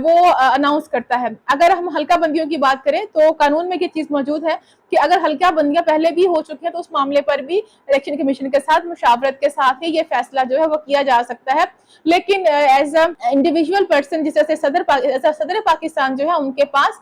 وہ اناؤنس کرتا ہے۔ اگر ہم حلقہ بندیوں کی بات کریں تو قانون میں یہ چیز موجود ہے کہ اگر حلقہ بندیاں پہلے بھی ہو چکی ہیں تو اس معاملے پر بھی الیکشن کمیشن کے ساتھ مشاورت کے ساتھ ہی یہ فیصلہ جو ہے وہ کیا جا سکتا ہے، لیکن ایز اے انڈیویجول پرسن جس طرح سے صدر پاکستان جو ہے ان کے پاس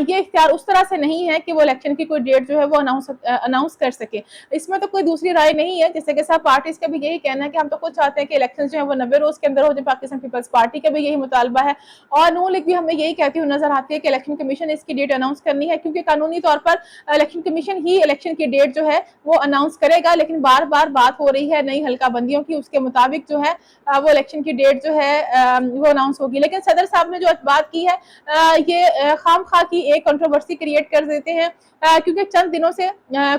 یہ اختیار اس طرح سے نہیں ہے کہ وہ الیکشن کی کوئی ڈیٹ جو ہے وہ اناؤنس کر سکے۔ اس میں تو کوئی دوسری رائے نہیں ہے، جیسے کہ سب پارٹیز کا بھی یہی کہنا ہے کہ ہم تو خود چاہتے ہیں کہ الیکشن جو ہے وہ 90 روز کے اندر ہو جائے، پاکستان پیپلز پارٹی کا بھی یہی مطالبہ ہے، اور نون لیگ بھی ہمیں یہی کہتی ہوئی نظر آتی ہے کہ الیکشن کمیشن اس کی ڈیٹ اناؤنس کرنی ہے، کیونکہ قانونی طور پر الیکشن کمیشن ہی الیکشن کی ڈیٹ جو ہے وہ اناؤنس کرے گا، لیکن بار بار بات ہو رہی ہے نئی حلقہ بندیوں کی، اس کے مطابق جو ہے وہ الیکشن کی ڈیٹ جو ہے وہ اناؤنس ہوگی۔ لیکن صدر صاحب نے جو بات کی ہے یہ خام خواہ کی ایک کنٹروورسی کریٹ کر دیتے ہیں، کیونکہ چند دنوں سے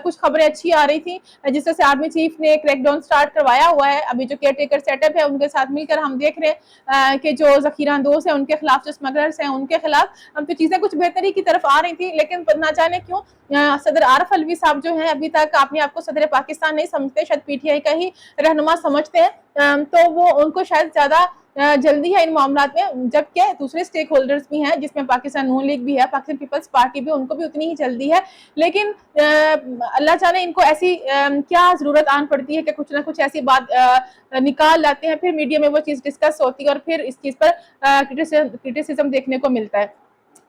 کچھ خبریں اچھی آ رہی تھیں، جس طرح سے آرمی چیف نے کریک ڈاؤن سٹارٹ کروایا ہوا ہے، ابھی جو کیئر ٹیکر سیٹ اپ ہے ان کے ساتھ مل کر ہم دیکھ رہے ہیں کہ جو ذخیرہ اندوز ہیں ان کے خلاف، جو اسمگلرز ہیں ان کے خلاف ہم تو چیزیں کچھ بہتری کی طرف آ رہی تھی، لیکن نہ جانے کیوں صدر عارف الوی صاحب جو ہیں ابھی تک اپنے آپ کو صدر پاکستان نہیں سمجھتے، شاید پی ٹی آئی کا ہی رہنما سمجھتے ہیں، تو وہ ان کو شاید زیادہ جلدی ہے ان معاملات میں، جبکہ دوسرے سٹیک ہولڈرز بھی ہیں جس میں پاکستان نون لیگ بھی ہے، پاکستان پیپلز پارٹی بھی، ان کو بھی اتنی ہی جلدی ہے، لیکن اللہ جانے ان کو ایسی کیا ضرورت آن پڑتی ہے کہ کچھ نہ کچھ ایسی بات نکال لاتے ہیں، پھر میڈیا میں وہ چیز ڈسکس ہوتی ہے اور پھر اس چیز پر کرٹیسزم دیکھنے کو ملتا ہے۔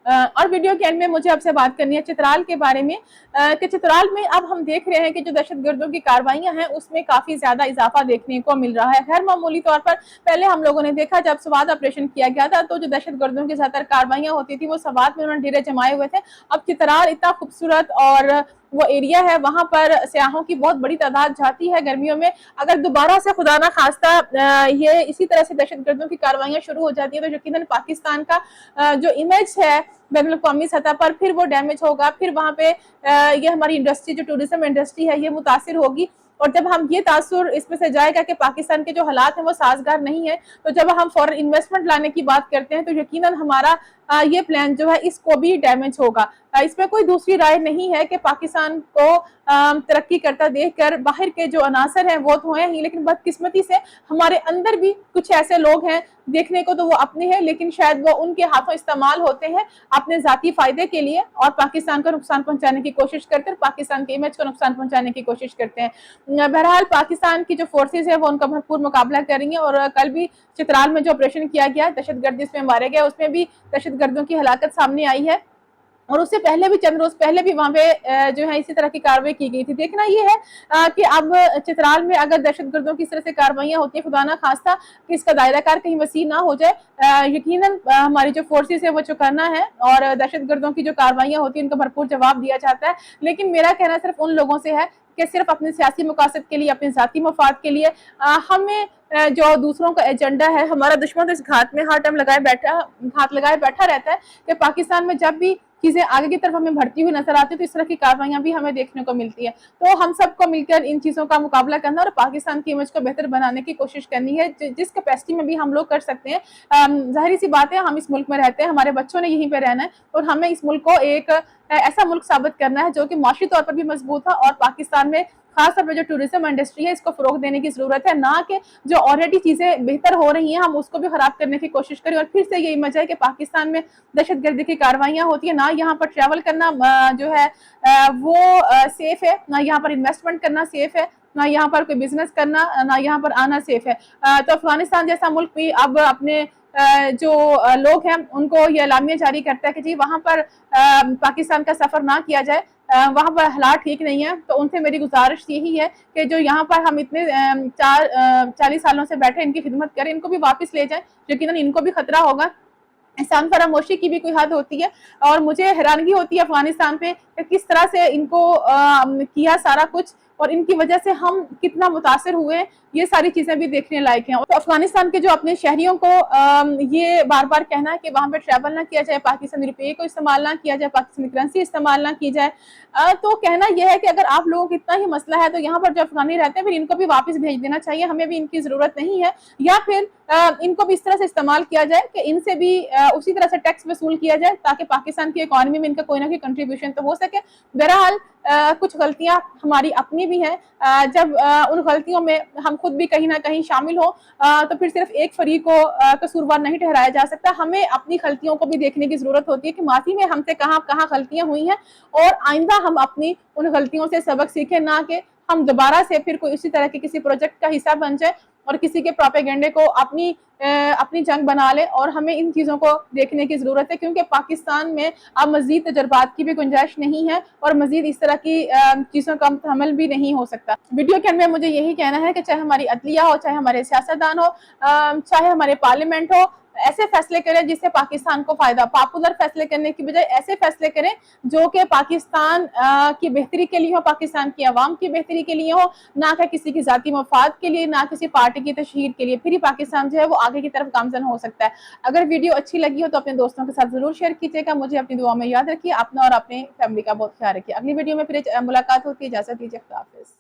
اور ویڈیو کے اینڈ میں مجھے آپ سے بات کرنی ہے چترال کے بارے میں، کہ چترال میں اب ہم دیکھ رہے ہیں کہ جو دہشت گردوں کی کاروائیاں ہیں اس میں کافی زیادہ اضافہ دیکھنے کو مل رہا ہے۔ غیر معمولی طور پر پہلے ہم لوگوں نے دیکھا جب سوات آپریشن کیا گیا تھا تو جو دہشت گردوں کی زیادہ تر کاروائیاں ہوتی تھی وہ سوات میں انہوں نے ڈیرے جمائے ہوئے تھے، اب چترال اتنا خوبصورت اور وہ ایریا ہے، وہاں پر سیاحوں کی بہت بڑی تعداد جاتی ہے گرمیوں میں، اگر دوبارہ سے خدا نہ خواستہ یہ اسی طرح سے دہشت گردوں کی کاروائیاں شروع ہو جاتی ہیں تو یقیناً پاکستان کا جو امیج ہے بین الاقوامی سطح پر پھر وہ ڈیمیج ہوگا، پھر وہاں پہ یہ ہماری انڈسٹری جو ٹورزم انڈسٹری ہے یہ متاثر ہوگی، اور جب ہم یہ تاثر اس میں سے جائے گا کہ پاکستان کے جو حالات ہیں وہ سازگار نہیں ہے، تو جب ہم فورن انویسٹمنٹ لانے کی بات کرتے ہیں تو یقیناً ہمارا یہ پلان جو ہے اس کو بھی ڈیمیج ہوگا۔ اس میں کوئی دوسری رائے نہیں ہے کہ پاکستان کو ترقی کرتا دیکھ کر باہر کے جو عناصر ہیں وہ تو ہیں ہی، لیکن بدقسمتی سے ہمارے اندر بھی کچھ ایسے لوگ ہیں، دیکھنے کو تو وہ اپنے ہیں لیکن شاید وہ ان کے ہاتھوں استعمال ہوتے ہیں اپنے ذاتی فائدے کے لیے، اور پاکستان کو نقصان پہنچانے کی کوشش کرتے ہیں، پاکستان کے امیج کو نقصان پہنچانے کی کوشش کرتے ہیں۔ بہرحال پاکستان کی جو فورسز ہیں وہ ان کا بھرپور مقابلہ کر رہی ہیں، اور کل بھی چترال میں جو آپریشن کیا گیا دہشت گرد جس میں مارے گئے اس میں بھی دہشت گردوں کی ہلاکت سامنے آئی ہے، اور اس سے پہلے بھی چند روز پہلے بھی وہاں پہ جو ہے اسی طرح کی کاروائی کی گئی تھی۔ دیکھنا یہ ہے کہ اب چترال میں اگر دہشت گردوں کی اس طرح سے کاروائیاں ہوتی ہیں خدا نہ خواستہ کہ اس کا دائرہ کار کہیں وسیع نہ ہو جائے، یقیناً ہماری جو فورسز ہے وہ چکانا ہے، اور دہشت گردوں کی جو کاروائیاں ہوتی ہیں ان کا بھرپور جواب دیا جاتا ہے، لیکن میرا کہنا صرف ان لوگوں سے ہے کہ صرف اپنے سیاسی مقاصد کے لیے، اپنے ذاتی مفاد کے لیے ہمیں جو دوسروں کا ایجنڈا ہے، ہمارا دشمن اس گھات میں ہاتھ لگائے بیٹھا رہتا ہے کہ پاکستان میں جب بھی چیزیں آگے کی طرف ہمیں بڑھتی ہوئی نظر آتی ہے تو اس طرح کی کاروائیاں بھی ہمیں دیکھنے کو ملتی ہے، تو ہم سب کو مل کر ان چیزوں کا مقابلہ کرنا اور پاکستان کی امیج کو بہتر بنانے کی کوشش کرنی ہے، جس کیپیسٹی میں بھی ہم لوگ کر سکتے ہیں۔ ظاہری سی بات ہے ہم اس ملک میں رہتے ہیں، ہمارے بچوں نے یہیں پہ رہنا ہے، اور ہمیں اس ملک کو ایک ایسا ملک ثابت کرنا ہے جو کہ معاشی طور پر بھی مضبوط ہے، اور پاکستان میں خاص طور پہ جو ٹورزم انڈسٹری ہے اس کو فروغ دینے کی ضرورت ہے، نہ کہ جو آلریڈی چیزیں بہتر ہو رہی ہیں ہم اس کو بھی خراب کرنے کی کوشش کریں، اور پھر سے یہ امیج ہے کہ پاکستان میں دہشت گردی کی کاروائیاں ہوتی ہیں، نہ یہاں پر ٹریول کرنا جو ہے وہ سیف ہے، نہ یہاں پر انویسٹمنٹ کرنا سیف ہے، نہ یہاں پر کوئی بزنس کرنا، نہ یہاں پر آنا سیف ہے۔ تو افغانستان جیسا ملک بھی اب اپنے جو لوگ ہیں ان کو یہ اعلامیہ جاری کرتا ہے کہ جی وہاں پر پاکستان کا سفر نہ کیا جائے، وہاں پر حالات ٹھیک نہیں ہیں، تو ان سے میری گزارش یہی ہے کہ جو یہاں پر ہم اتنے 40 سالوں سے بیٹھے ان کی خدمت کریں، ان کو بھی واپس لے جائیں، یقیناً ان کو بھی خطرہ ہوگا، احسان فراموشی کی بھی کوئی حد ہوتی ہے، اور مجھے حیرانگی ہوتی ہے افغانستان پہ کہ کس طرح سے ان کو کیا سارا کچھ، اور ان کی وجہ سے ہم کتنا متاثر ہوئے، یہ ساری چیزیں بھی دیکھنے لائق ہیں۔ تو افغانستان کے جو اپنے شہریوں کو یہ بار بار کہنا ہے کہ وہاں پہ ٹریول نہ کیا جائے، پاکستانی روپے کو استعمال نہ کیا جائے، پاکستانی کرنسی استعمال نہ کی جائے، تو کہنا یہ ہے کہ اگر آپ لوگوں کو اتنا ہی مسئلہ ہے تو یہاں پر جو افغانی رہتے ہیں پھر ان کو بھی واپس بھیج دینا چاہیے، ہمیں بھی ان کی ضرورت نہیں ہے، یا پھر ان کو بھی اس طرح سے استعمال کیا جائے کہ ان سے بھی اسی طرح سے ٹیکس وصول کیا جائے تاکہ پاکستان کی اکانومی میں ان کا کوئی نہ کوئی کنٹریبیوشن تو ہو سکے۔ بہرحال کچھ غلطیاں ہماری اپنی بھی ہیں، جب ان غلطیوں میں ہم خود بھی کہیں نہ کہیں شامل ہوں تو پھر صرف ایک فریق کو قصوروار نہیں ٹھہرایا جا سکتا. ہمیں اپنی غلطیوں کو بھی دیکھنے کی ضرورت ہوتی ہے کہ ماضی میں ہم سے کہاں کہاں غلطیاں ہوئی ہیں، اور آئندہ ہم اپنی ان غلطیوں سے سبق سیکھیں، نہ کہ ہم دوبارہ سے پھر کوئی اسی طرح کے کسی پروجیکٹ کا حصہ بن جائے اور کسی کے پروپیگنڈے کو اپنی جنگ بنا لے. اور ہمیں ان چیزوں کو دیکھنے کی ضرورت ہے، کیونکہ پاکستان میں اب مزید تجربات کی بھی گنجائش نہیں ہے اور مزید اس طرح کی چیزوں کا عمل بھی نہیں ہو سکتا. ویڈیو کے اندر مجھے یہی کہنا ہے کہ چاہے ہماری عدلیہ ہو، چاہے ہمارے سیاستدان ہو، چاہے ہمارے پارلیمنٹ ہو، ایسے فیصلے کریں جس سے پاکستان کو فائدہ. پاپولر فیصلے کرنے کی بجائے ایسے فیصلے کریں جو کہ پاکستان کی بہتری کے لیے ہو، پاکستان کی عوام کی بہتری کے لیے ہو، نہ کہ کسی کی ذاتی مفاد کے لیے، نہ کسی پارٹی کی تشہیر کے لیے. پھر ہی پاکستان جو ہے وہ آگے کی طرف گامزن ہو سکتا ہے. اگر ویڈیو اچھی لگی ہو تو اپنے دوستوں کے ساتھ ضرور شیئر کیجیے گا. مجھے اپنی دعا میں یاد رکھیے. اپنا اور اپنے فیملی کا بہت خیال رکھیے. اگلی ویڈیو میں پھر ملاقات ہوتی ہے. اجازت دیجیے. خدا حافظ.